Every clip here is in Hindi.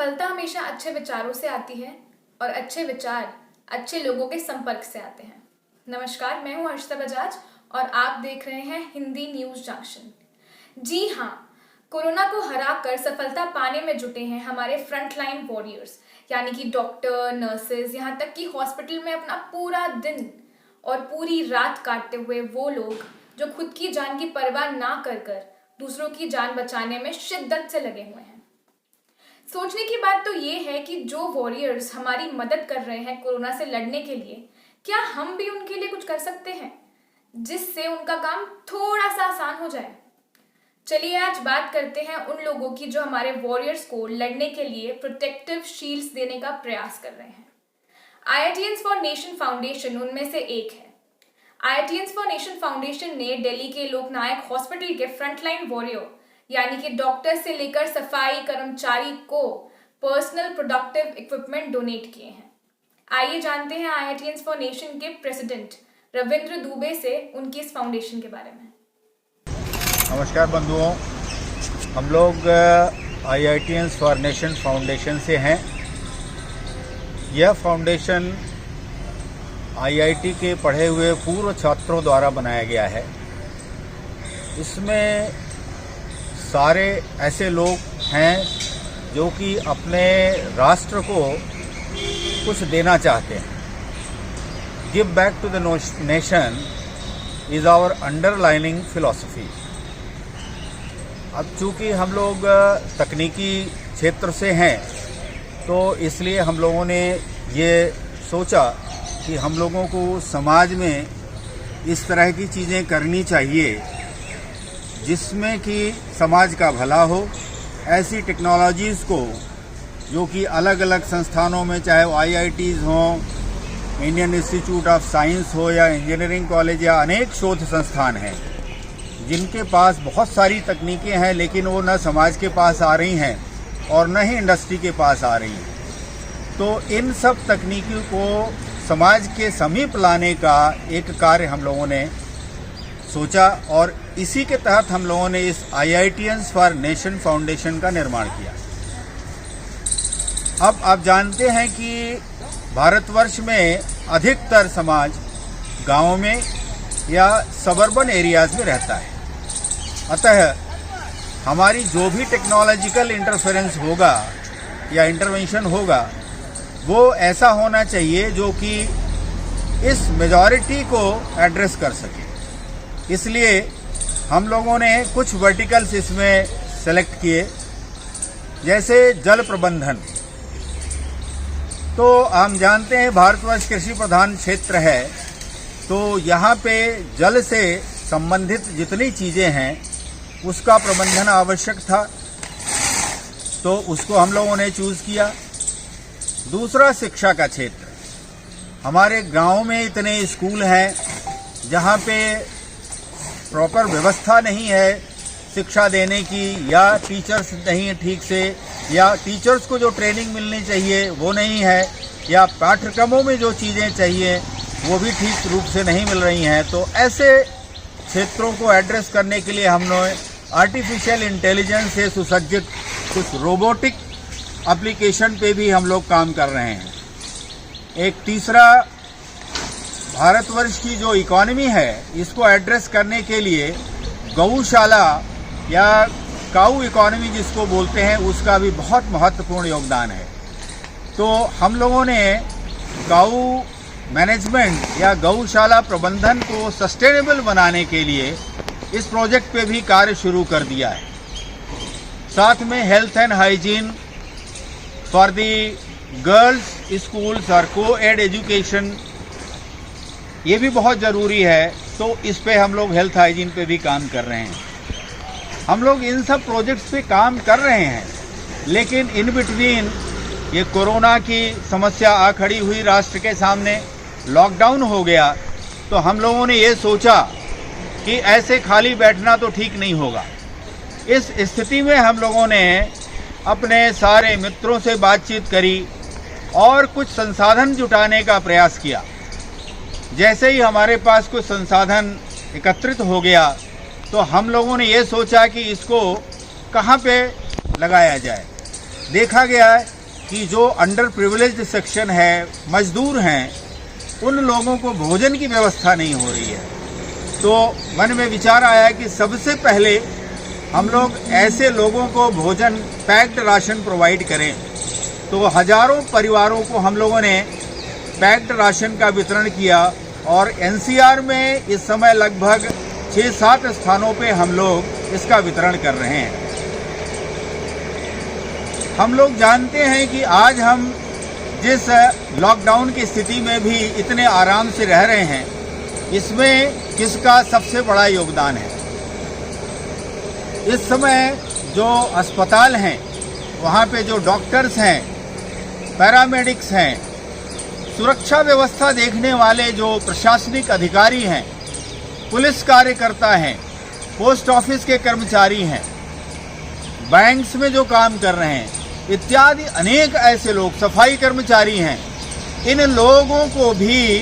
सफलता हमेशा अच्छे विचारों से आती है और अच्छे विचार अच्छे लोगों के संपर्क से आते हैं। नमस्कार, मैं हूं हर्षिता बजाज और आप देख रहे हैं हिंदी न्यूज जंक्शन। जी हाँ, कोरोना को हरा कर सफलता पाने में जुटे हैं हमारे फ्रंटलाइन वॉरियर्स, यानी कि डॉक्टर, नर्सेज, यहाँ तक कि हॉस्पिटल में अपना पूरा दिन और पूरी रात काटते हुए वो लोग जो खुद की जान की परवाह ना कर दूसरों की जान बचाने में शिद्दत से लगे हुए हैं। सोचने की बात तो ये है कि जो वॉरियर्स हमारी मदद कर रहे हैं कोरोना से लड़ने के लिए, क्या हम भी उनके लिए कुछ कर सकते हैं जिससे उनका काम थोड़ा सा आसान हो जाए। चलिए आज बात करते हैं उन लोगों की जो हमारे वॉरियर्स को लड़ने के लिए प्रोटेक्टिव शील्ड्स देने का प्रयास कर रहे हैं। IITians फॉर नेशन फाउंडेशन उनमें से एक है। IITians फॉर नेशन फाउंडेशन ने दिल्ली के लोकनायक हॉस्पिटल के फ्रंटलाइन वॉरियर यानी कि डॉक्टर से लेकर सफाई कर्मचारी को पर्सनल प्रोडक्टिव इक्विपमेंट डोनेट किए हैं। आइए जानते हैं IITians फॉर नेशन के प्रेसिडेंट रविंद्र दुबे से उनकी इस फाउंडेशन के बारे में। नमस्कार बंधुओं, हम लोग IITians फॉर नेशन फाउंडेशन से हैं। यह फाउंडेशन IIT के पढ़े हुए पूर्व छात्रों द्वारा बनाया गया है। इसमें सारे ऐसे लोग हैं जो कि अपने राष्ट्र को कुछ देना चाहते हैं। Give back to the nation is our underlining philosophy. अब चूँकि हम लोग तकनीकी क्षेत्र से हैं तो इसलिए हम लोगों ने ये सोचा कि हम लोगों को समाज में इस तरह की चीज़ें करनी चाहिए जिसमें कि समाज का भला हो। ऐसी टेक्नोलॉजीज़ को जो कि अलग अलग संस्थानों में, चाहे वो IITs हों, इंडियन इंस्टीट्यूट ऑफ साइंस हो या इंजीनियरिंग कॉलेज या अनेक शोध संस्थान हैं जिनके पास बहुत सारी तकनीकें हैं लेकिन वो न समाज के पास आ रही हैं और न ही इंडस्ट्री के पास आ रही हैं। तो इन सब तकनीकों को समाज के समीप लाने का एक कार्य हम लोगों ने सोचा और इसी के तहत हम लोगों ने इस IITians फॉर नेशन फाउंडेशन का निर्माण किया। अब आप जानते हैं कि भारतवर्ष में अधिकतर समाज गांवों में या सबर्बन एरियाज में रहता है। अतः हमारी जो भी टेक्नोलॉजिकल इंटरफेरेंस होगा या इंटरवेंशन होगा वो ऐसा होना चाहिए जो कि इस मेजॉरिटी को एड्रेस कर सके। इसलिए हम लोगों ने कुछ वर्टिकल्स इसमें सेलेक्ट किए, जैसे जल प्रबंधन। तो हम जानते हैं भारतवर्ष कृषि प्रधान क्षेत्र है, तो यहाँ पे जल से संबंधित जितनी चीज़ें हैं उसका प्रबंधन आवश्यक था, तो उसको हम लोगों ने चूज़ किया। दूसरा, शिक्षा का क्षेत्र। हमारे गांव में इतने स्कूल हैं जहाँ पे प्रॉपर व्यवस्था नहीं है शिक्षा देने की, या टीचर्स नहीं है ठीक से, या टीचर्स को जो ट्रेनिंग मिलनी चाहिए वो नहीं है, या पाठ्यक्रमों में जो चीज़ें चाहिए वो भी ठीक रूप से नहीं मिल रही हैं। तो ऐसे क्षेत्रों को एड्रेस करने के लिए हमने आर्टिफिशियल इंटेलिजेंस से सुसज्जित कुछ रोबोटिक एप्लीकेशन पे भी हम लोग काम कर रहे हैं। एक तीसरा, भारतवर्ष की जो इकॉनमी है इसको एड्रेस करने के लिए गौशाला या काऊ इकॉनमी जिसको बोलते हैं उसका भी बहुत महत्वपूर्ण योगदान है। तो हम लोगों ने काऊ मैनेजमेंट या गौशाला प्रबंधन को सस्टेनेबल बनाने के लिए इस प्रोजेक्ट पे भी कार्य शुरू कर दिया है। साथ में health and hygiene for the girls schools और को-एड एजुकेशन, ये भी बहुत ज़रूरी है। तो इस पे हम लोग हेल्थ हाइजीन पे भी काम कर रहे हैं। हम लोग इन सब प्रोजेक्ट्स पे काम कर रहे हैं, लेकिन इन बिटवीन ये कोरोना की समस्या आ खड़ी हुई राष्ट्र के सामने, लॉकडाउन हो गया, तो हम लोगों ने ये सोचा कि ऐसे खाली बैठना तो ठीक नहीं होगा। इस स्थिति में हम लोगों ने अपने सारे मित्रों से बातचीत करी और कुछ संसाधन जुटाने का प्रयास किया। जैसे ही हमारे पास कुछ संसाधन एकत्रित हो गया तो हम लोगों ने ये सोचा कि इसको कहाँ पे लगाया जाए। देखा गया है कि जो अंडर प्रिविलेज्ड सेक्शन है, मजदूर हैं, उन लोगों को भोजन की व्यवस्था नहीं हो रही है। तो मन में विचार आया कि सबसे पहले हम लोग ऐसे लोगों को भोजन, पैक्ड राशन प्रोवाइड करें। तो हजारों परिवारों को हम लोगों ने पैक्ड राशन का वितरण किया और एनसीआर में इस समय लगभग 6-7 स्थानों पे हम लोग इसका वितरण कर रहे हैं। हम लोग जानते हैं कि आज हम जिस लॉकडाउन की स्थिति में भी इतने आराम से रह रहे हैं, इसमें किसका सबसे बड़ा योगदान है। इस समय जो अस्पताल हैं, वहाँ पे जो डॉक्टर्स हैं, पैरामेडिक्स हैं, सुरक्षा व्यवस्था देखने वाले जो प्रशासनिक अधिकारी हैं, पुलिस कार्यकर्ता हैं, पोस्ट ऑफिस के कर्मचारी हैं, बैंक्स में जो काम कर रहे हैं, इत्यादि अनेक ऐसे लोग, सफाई कर्मचारी हैं, इन लोगों को भी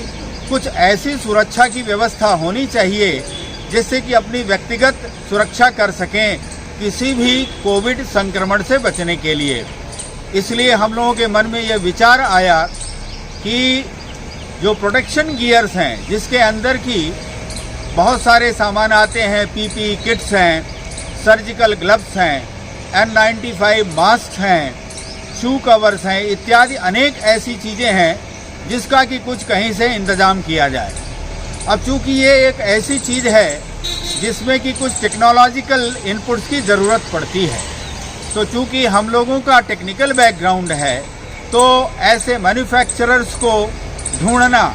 कुछ ऐसी सुरक्षा की व्यवस्था होनी चाहिए जिससे कि अपनी व्यक्तिगत सुरक्षा कर सकें किसी भी कोविड संक्रमण से बचने के लिए। इसलिए हम लोगों के मन में यह विचार आया कि जो प्रोटेक्शन गियर्स हैं, जिसके अंदर की बहुत सारे सामान आते हैं, पीपी किट्स हैं, सर्जिकल ग्लव्स हैं, N95 मास्क हैं, शू कवर्स हैं, इत्यादि अनेक ऐसी चीज़ें हैं जिसका कि कुछ कहीं से इंतज़ाम किया जाए। अब चूंकि ये एक ऐसी चीज़ है जिसमें कि कुछ टेक्नोलॉजिकल इनपुट्स की ज़रूरत पड़ती है, तो चूंकि हम लोगों का टेक्निकल बैकग्राउंड है, तो ऐसे मैन्युफैक्चरर्स को ढूंढना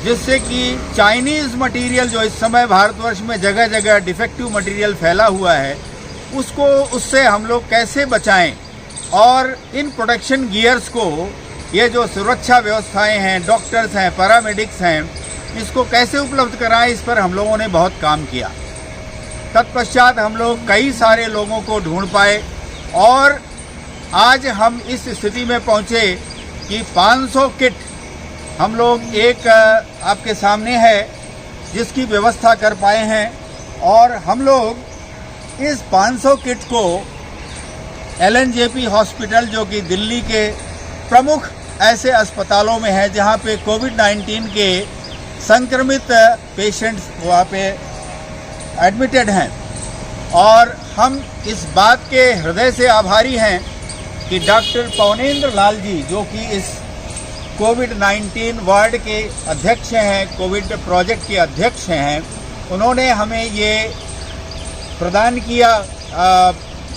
जिससे कि चाइनीज़ मटेरियल जो इस समय भारतवर्ष में जगह जगह डिफेक्टिव मटेरियल फैला हुआ है, उससे हम लोग कैसे बचाएं और इन प्रोटेक्शन गियर्स को, ये जो सुरक्षा व्यवस्थाएं हैं, डॉक्टर्स हैं, पैरामेडिक्स हैं, इसको कैसे उपलब्ध कराएं, इस पर हम लोगों ने बहुत काम किया। तत्पश्चात हम लोग कई सारे लोगों को ढूंढ पाए और आज हम इस स्थिति में पहुंचे कि 500 किट हम लोग एक आपके सामने है जिसकी व्यवस्था कर पाए हैं। और हम लोग इस 500 किट को LNJP हॉस्पिटल, जो कि दिल्ली के प्रमुख ऐसे अस्पतालों में है जहां पे कोविड-19 के संक्रमित पेशेंट्स वहाँ पे एडमिटेड हैं, और हम इस बात के हृदय से आभारी हैं कि डॉक्टर पवनेंद्र लाल जी, जो कि इस कोविड-19 वार्ड के अध्यक्ष हैं, कोविड प्रोजेक्ट के अध्यक्ष हैं, उन्होंने हमें ये प्रदान किया,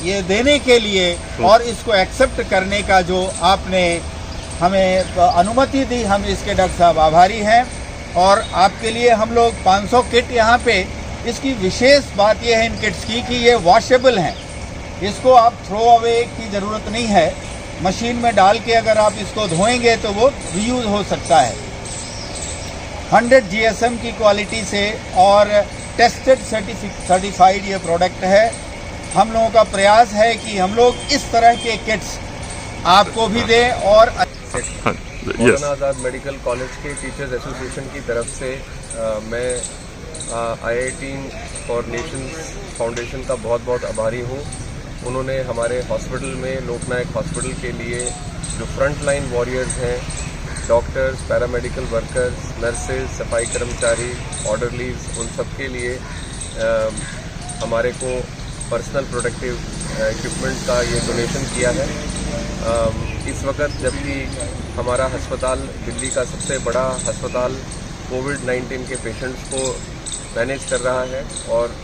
ये देने के लिए और इसको एक्सेप्ट करने का जो आपने हमें अनुमति दी, हम इसके डॉक्टर साहब आभारी हैं। और आपके लिए हम लोग 500 किट यहाँ पे, इसकी विशेष बात यह है इन किट्स की कि ये वॉशेबल हैं, इसको आप थ्रो अवे की ज़रूरत नहीं है, मशीन में डाल के अगर आप इसको धोएंगे तो वो रीयूज़ हो सकता है। 100 GSM की क्वालिटी से और टेस्टेड सर्टिफाइड ये प्रोडक्ट है। हम लोगों का प्रयास है कि हम लोग इस तरह के किट्स आपको भी दें। और मौलाना आज़ाद मेडिकल कॉलेज के टीचर्स एसोसिएशन की तरफ से मैं IIT फॉर नेशंस फाउंडेशन का बहुत बहुत आभारी हूँ। उन्होंने हमारे हॉस्पिटल में, लोकनायक हॉस्पिटल के लिए जो फ्रंट लाइन वॉरियर्स हैं, डॉक्टर्स, पैरामेडिकल वर्कर्स, नर्सेज, सफाई कर्मचारी, ऑर्डरलीज, उन सब के लिए हमारे को पर्सनल प्रोटेक्टिव इक्विपमेंट का ये डोनेशन किया है। इस वक्त जबकि हमारा अस्पताल, दिल्ली का सबसे बड़ा अस्पताल, कोविड-19 के पेशेंट्स को मैनेज कर रहा है और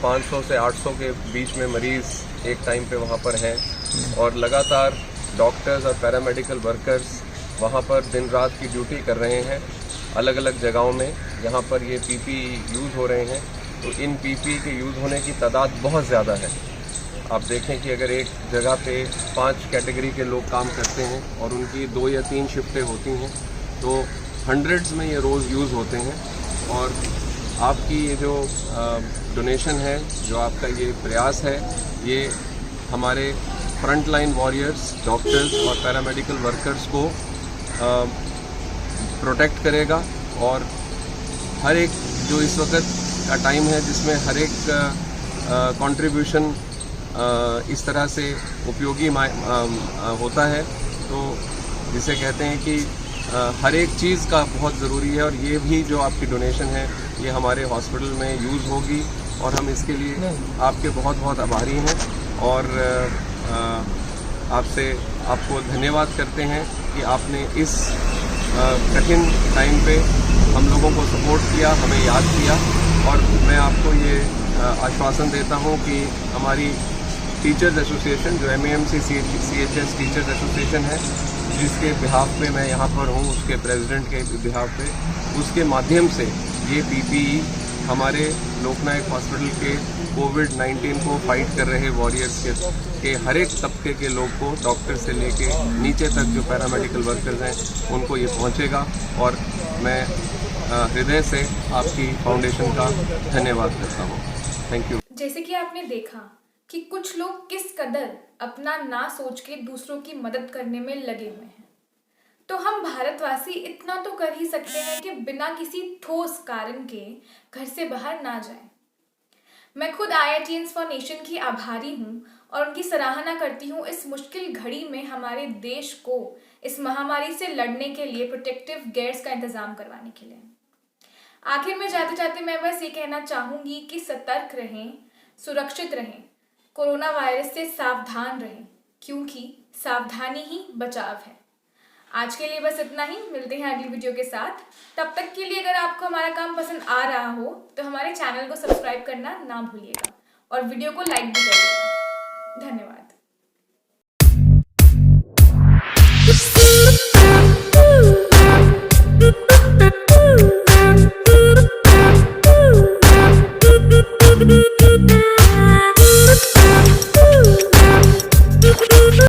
500 से 800 के बीच में मरीज़ एक टाइम पे वहाँ पर हैं, और लगातार डॉक्टर्स और पैरामेडिकल वर्कर्स वहाँ पर दिन रात की ड्यूटी कर रहे हैं अलग अलग जगहों में जहाँ पर ये PPE यूज़ हो रहे हैं। तो इन PPE के यूज़ होने की तादाद बहुत ज़्यादा है। आप देखें कि अगर एक जगह पे 5 कैटेगरी के लोग काम करते हैं और उनकी 2 या 3 शिफ्टें होती हैं, तो हंड्रेड्स में ये रोज़ यूज़ होते हैं। और आपकी ये जो डोनेशन है, जो आपका ये प्रयास है, ये हमारे फ्रंट लाइन वॉरियर्स, डॉक्टर्स और पैरामेडिकल वर्कर्स को प्रोटेक्ट करेगा। और हर एक जो इस वक्त का टाइम है जिसमें हर एक कंट्रीब्यूशन इस तरह से उपयोगी होता है। तो जिसे कहते हैं कि हर एक चीज़ का बहुत ज़रूरी है, और ये भी जो आपकी डोनेशन है ये हमारे हॉस्पिटल में यूज़ होगी, और हम इसके लिए आपके बहुत बहुत आभारी हैं, और आपको धन्यवाद करते हैं कि आपने इस कठिन टाइम पे हम लोगों को सपोर्ट किया, हमें याद किया। और मैं आपको ये आश्वासन देता हूँ कि हमारी टीचर्स एसोसिएशन जो MEMC CHS टीचर्स एसोसिएशन है, जिसके बिहाफ पे मैं यहाँ पर हूँ, उसके प्रेसिडेंट के बिहाफ पे, उसके माध्यम से ये PPE हमारे लोकनायक हॉस्पिटल के कोविड-19 को फाइट कर रहे वॉरियर्स के हर एक तबके के लोग को, डॉक्टर से लेके नीचे तक जो पैरामेडिकल वर्कर्स हैं, उनको ये पहुँचेगा। और मैं हृदय से आपकी फाउंडेशन का धन्यवाद करता हूँ। Thank you. जैसे कि आपने देखा कि कुछ लोग किस कदर अपना ना सोच के दूसरों की मदद करने में लगे हुए हैं, तो हम भारतवासी इतना तो कर ही सकते हैं कि बिना किसी ठोस कारण के घर से बाहर ना जाएं। मैं खुद IITians फॉर नेशन की आभारी हूँ और उनकी सराहना करती हूँ इस मुश्किल घड़ी में हमारे देश को इस महामारी से लड़ने के लिए प्रोटेक्टिव गेयर्स का इंतजाम करवाने के लिए। आखिर में जाते जाते मैं बस ये कहना चाहूँगी कि सतर्क रहें, सुरक्षित रहें, कोरोना वायरस से सावधान रहें, क्योंकि सावधानी ही बचाव है। आज के लिए बस इतना ही, मिलते हैं अगली वीडियो के साथ। तब तक के लिए अगर आपको हमारा काम पसंद आ रहा हो तो हमारे चैनल को सब्सक्राइब करना ना भूलिएगा और वीडियो को लाइक भी करिएगा। धन्यवाद। Thank you.